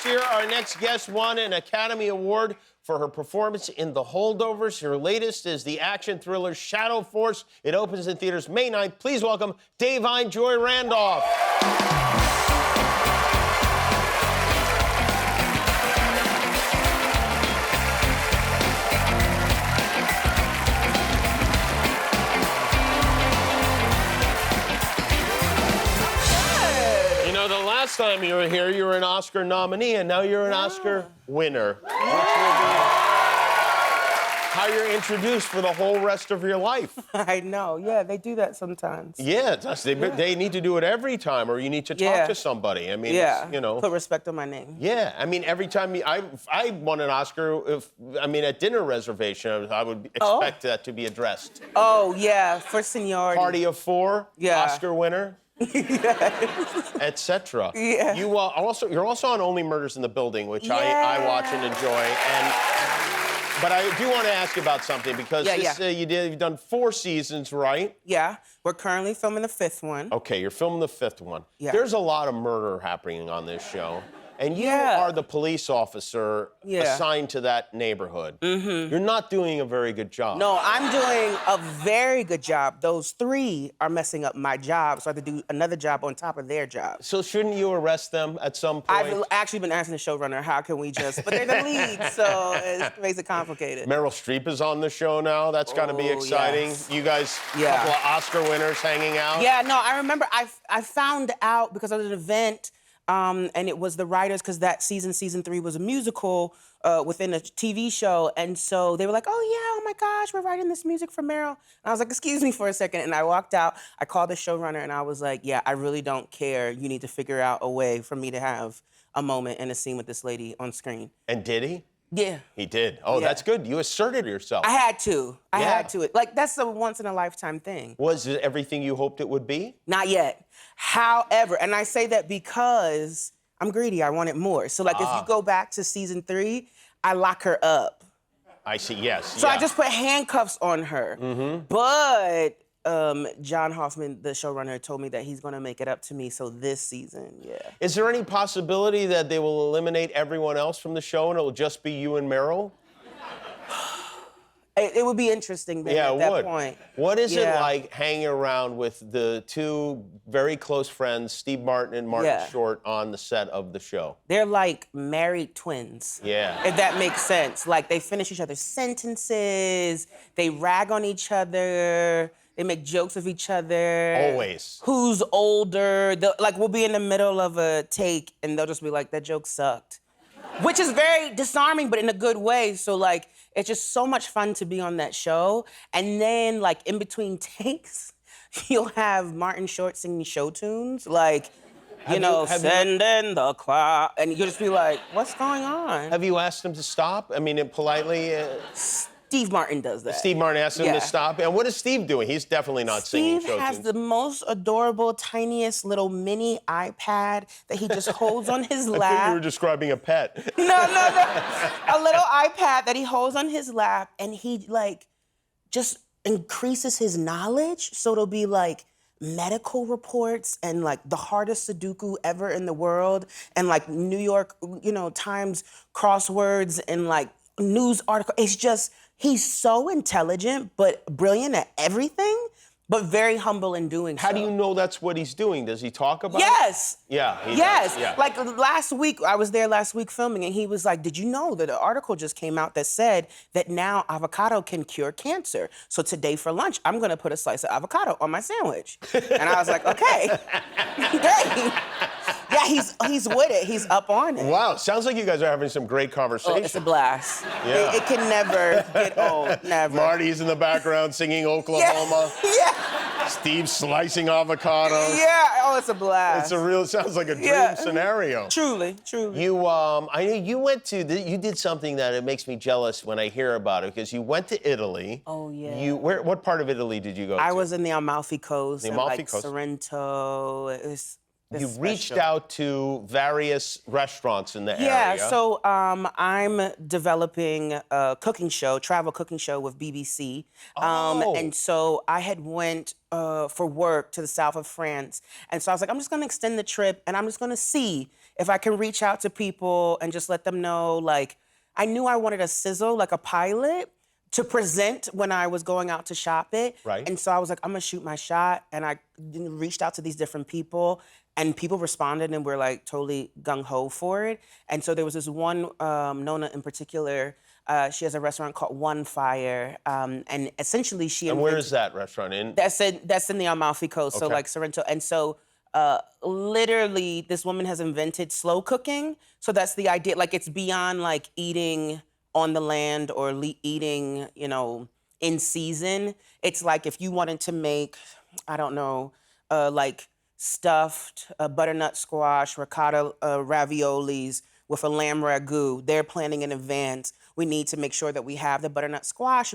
Last year, our next guest won an Academy Award for her performance in The Holdovers. Her latest is the action thriller Shadow Force. It opens in theaters May 9th. Please welcome Da'Vine Joy Randolph. Last time you were here, you were an Oscar nominee, and now you're an Oscar winner. Which will be how you're introduced for the whole rest of your life. I know, yeah, they do that sometimes. Yeah, they need to do it every time, or you need to talk to somebody. I mean, you know. Put respect on my name. Yeah, I mean, every time I won an Oscar, at dinner reservation, I would expect that to be addressed. Oh, yeah, for seniority. Party of four, Oscar winner. Yes. Etc. Yeah. You're also on Only Murders in the Building, which I watch and enjoy. But I do want to ask you about something because you've done 4 seasons, right? Yeah. We're currently filming the 5th one. Okay, you're filming the 5th one. Yeah. There's a lot of murder happening on this show. And you are the police officer assigned to that neighborhood. Mm-hmm. You're not doing a very good job. No, I'm doing a very good job. Those 3 are messing up my job, so I have to do another job on top of their job. So shouldn't you arrest them at some point? I've actually been asking the showrunner, how can we just... But they're the lead, so it makes it complicated. Meryl Streep is on the show now. That's got to be exciting. Yes. You guys, a couple of Oscar winners hanging out. Yeah, no, I remember I found out because of an event. And it was the writers, because that season 3, was a musical within a TV show. And so they were like, oh my gosh, we're writing this music for Meryl. And I was like, excuse me for a second. And I walked out, I called the showrunner, and I was like, yeah, I really don't care. You need to figure out a way for me to have a moment in a scene with this lady on screen. And did he? Yeah. He did. Oh, that's good. You asserted yourself. I had to. I had to. Like, that's a once-in-a-lifetime thing. Was it everything you hoped it would be? Not yet. However, and I say that because I'm greedy. I wanted more. So, like, if you go back to season 3, I lock her up. I see, yes. So I just put handcuffs on her. Mm-hmm. But John Hoffman, the showrunner, told me that he's going to make it up to me. So this season, Is there any possibility that they will eliminate everyone else from the show and it'll just be you and Meryl? It would be interesting then at that point. What is it like hanging around with the 2 very close friends, Steve Martin and Martin Short, on the set of the show? They're like married twins. Yeah. If that makes sense. Like, they finish each other's sentences, they rag on each other, they make jokes of each other. Always. Who's older? Like, we'll be in the middle of a take, and they'll just be like, that joke sucked. Which is very disarming, but in a good way. So, like, it's just so much fun to be on that show. And then, like, in between takes, you'll have Martin Short singing show tunes. Like, send in the clock. And you'll just be like, what's going on? Have you asked him to stop? I mean, politely? Steve Martin does that. Steve Martin asked him to stop. And what is Steve doing? He's definitely not singing show tunes. Steve has the most adorable, tiniest little mini iPad that he just holds on his lap. I think you were describing a pet. No. A little iPad that he holds on his lap, and he, like, just increases his knowledge. So it'll be, like, medical reports and, like, the hardest Sudoku ever in the world, and, like, New York, Times crosswords, and, like, news article. It's just, he's so intelligent, but brilliant at everything, but very humble in doing so. How do you know that's what he's doing? Does he talk about it? Yeah, he does. Yeah. Like, last week, I was there last week filming, and he was like, did you know that an article just came out that said that now avocado can cure cancer? So today for lunch, I'm gonna put a slice of avocado on my sandwich. And I was like, okay, great. Yeah, he's with it. He's up on it. Wow, sounds like you guys are having some great conversation. Oh, it's a blast. Yeah. It can never get old, never. Marty's in the background singing Oklahoma. Yeah. Steve slicing avocados. Yeah, it's a blast. Sounds like a dream scenario. Truly. You, I know you did something that it makes me jealous when I hear about it, because you went to Italy. Oh, yeah. What part of Italy did you go to? I was in the Amalfi Coast. The Amalfi Coast. Sorrento. It was You reached out to various restaurants in the area. Yeah, so I'm developing a travel cooking show with BBC. And so I had went for work to the south of France. And so I was like, I'm just gonna extend the trip, and I'm just gonna see if I can reach out to people and just let them know, like, I knew I wanted a sizzle, like a pilot, to present when I was going out to shop it. Right. And so I was like, I'm gonna shoot my shot. And I reached out to these different people, and people responded and were like totally gung-ho for it. And so there was this one, Nona in particular, she has a restaurant called One Fire. And essentially she And where is that restaurant? In? That's in the Amalfi Coast, so Okay. like Sorrento. And so literally this woman has invented slow cooking. So that's the idea, like it's beyond like eating on the land or eating, you know, in season. It's like if you wanted to make, I don't know, like stuffed butternut squash, ricotta raviolis with a lamb ragu. They're planning in advance. We need to make sure that we have the butternut squash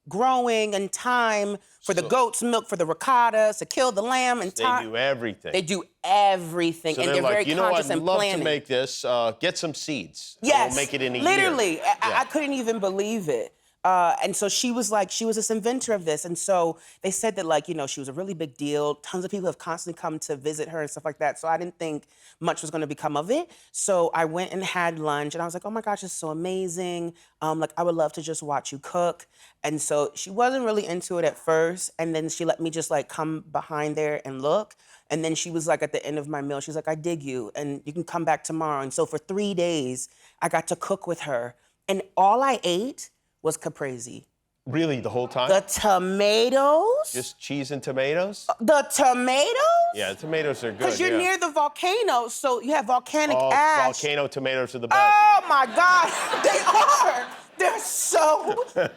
growing in time for the goat's milk, for the ricotta, to kill the lamb in time. They do everything. They do everything, So and they're they're like, very you know, conscious I'd and love planning. to make this. Get some seeds. and Yes, we'll make it in a literally. year. I couldn't even believe it. And so she was this inventor of this. And so they said that, like, you know, she was a really big deal. Tons of people have constantly come to visit her and stuff like that. So I didn't think much was going to become of it. So I went and had lunch, and I was like, oh my gosh, it's so amazing. Like, I would love to just watch you cook. And so she wasn't really into it at first. And then she let me just like come behind there and look. And then she was like, at the end of my meal, she's like, I dig you, and you can come back tomorrow. And so for 3 days, I got to cook with her. And all I ate was caprese. Really, the whole time? The tomatoes. Just cheese and tomatoes? The tomatoes? Yeah, the tomatoes are good. Because you're yeah. near the volcano, so you have volcanic Oh, ash. volcano tomatoes are the best. Oh my God, they are. They're so good.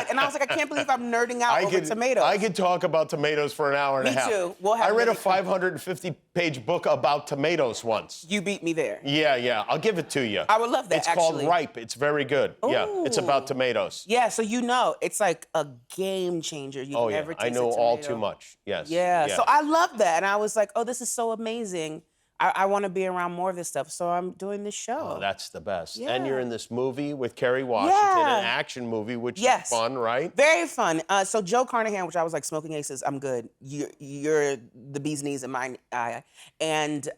And I was like, I can't believe I'm nerding out over tomatoes. I could talk about tomatoes for an hour and Me a half. too. We'll have I read a really- 550-page book about tomatoes once. You beat me there. Yeah. I'll give it to you. I would love that, It's actually. called Ripe. It's very good. Yeah, it's about tomatoes. Yeah, so you know, it's like a game changer. You've Oh, yeah. never I tasted know all tomato. too much. Yes. Yeah, so I love that. And I was like, oh, this is so amazing. I want to be around more of this stuff. So I'm doing this show. Oh, that's the best. Yeah. And you're in this movie with Kerry Washington, Yeah. an action movie, which Yes. is fun, right? Very fun. So Joe Carnahan, which I was like, smoking aces, I'm good. You're the bee's knees in my eye. And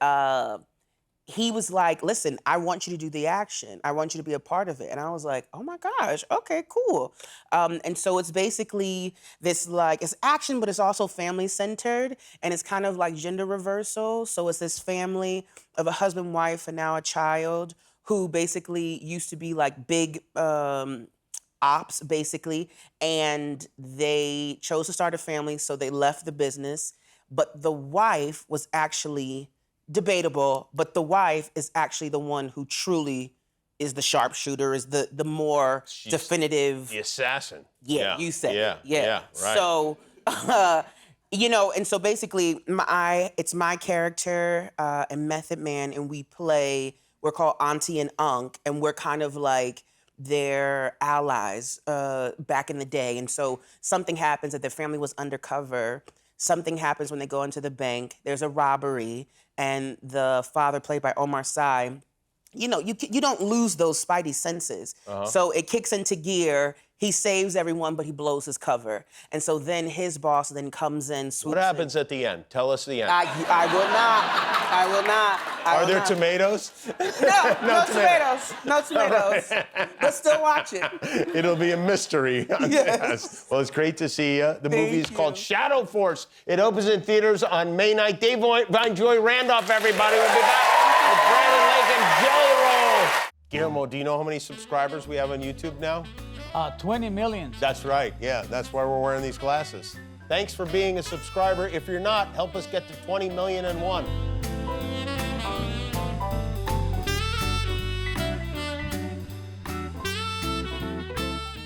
he was like, listen, I want you to do the action. I want you to be a part of it. And I was like, oh my gosh, okay, cool. And so it's basically this, like, it's action, but it's also family centered. And it's kind of like gender reversal. So it's this family of a husband, wife, and now a child who basically used to be like big ops, basically. And they chose to start a family, so they left the business. But the wife was actually debatable, but the wife is actually the one who truly is the sharpshooter, is the more definitive. The assassin. Yeah, you said it. Yeah, right. So, you know, and so basically, it's my character and Method Man, and we're called Auntie and Unc, and we're kind of like their allies back in the day. And so something happens that their family was undercover. Something happens when they go into the bank. There's a robbery, and the father, played by Omar Sy, you know, you don't lose those spidey senses. So it kicks into gear. He saves everyone, but he blows his cover. And so then his boss then comes in, swoops What happens at the end? Tell us the end. I will not. Are there tomatoes? No tomatoes. No tomatoes. But still watch it. It'll be a mystery. Yes. Well, it's great to see you. The movie is you. called Shadow Force. It opens in theaters on May 9th. Dave Vine Joy Randolph, everybody. We'll be back with Brandon Lake and J-Roll. Guillermo, do you know how many subscribers we have on YouTube now? 20 million. That's right. Yeah, that's why we're wearing these glasses. Thanks for being a subscriber. If you're not, help us get to 20,000,001.